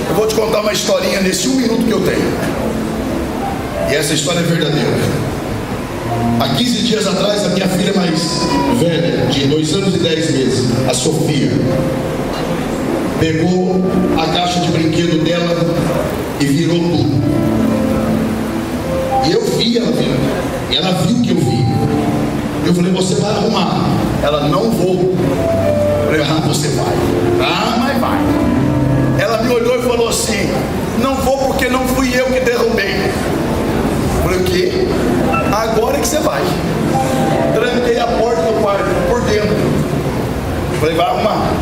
Eu vou te contar uma historinha nesse 1 minuto que eu tenho. E essa história é verdadeira. Há 15 dias atrás, a minha filha mais velha, de 2 anos e 10 meses, a Sofia, pegou a caixa de brinquedo dela e virou tudo. E eu vi ela vendo. E ela viu que eu vi. Eu falei, você vai arrumar. Ela, não vou. Eu falei, ah, você vai. Ah, mas vai. Ela me olhou e falou assim, não vou porque não fui eu que derrubei. Eu falei, o quê? Agora é que você vai. Tranquei a porta do quarto por dentro. Eu falei, vai arrumar.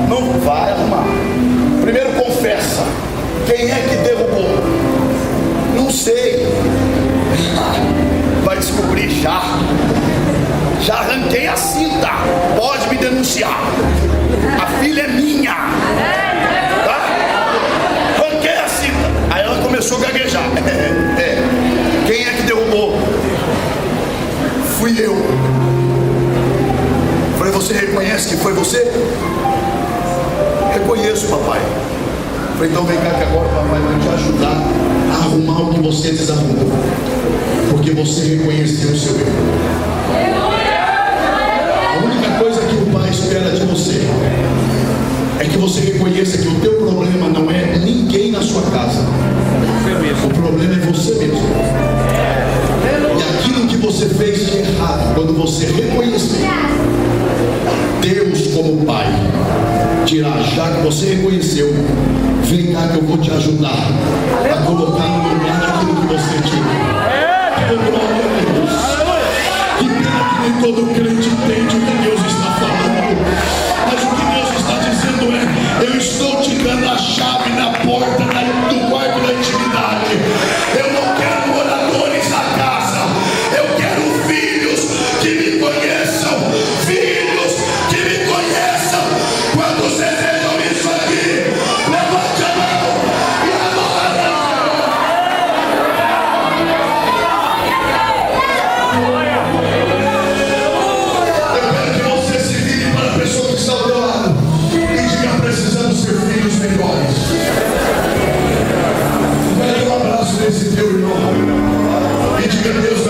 Não vai arrumar. Primeiro confessa. Quem é que derrubou? Não sei. Vai descobrir já. Já arranquei a cinta. Pode me denunciar. A filha é minha. Tá? Arranquei a cinta. Aí ela começou a gaguejar. Quem é que derrubou? Fui eu. Falei, você reconhece que foi você? Reconheço, papai. Falei, então vem cá que agora o papai vai te ajudar a arrumar o que você desarrumou. Porque você reconheceu o seu erro. A única coisa que o pai espera de você é que você reconheça que o teu problema não é ninguém na sua casa. O problema é você mesmo. E aquilo que você fez de errado, quando você reconhecer, Deus como Pai dirá, já que você reconheceu, vem cá que eu vou te ajudar a colocar no lugar aquilo que você tinha. Glória a Deus. Que pena que nem todo crente entende o que Deus está falando. Mas o que Deus está dizendo é, eu estou te dando a chave na porta do quarto da intimidade. Eu não quero moradores na casa. Eu quero filhos que me conheçam. Filhos que me conheçam. Quando vocês vejam isso aqui, levante a mão e adora. Eu quero que você se vire para a pessoa que está ao teu lado e diga, precisamos ser filhos melhores. Pede um abraço nesse teu irmão e diga, Deus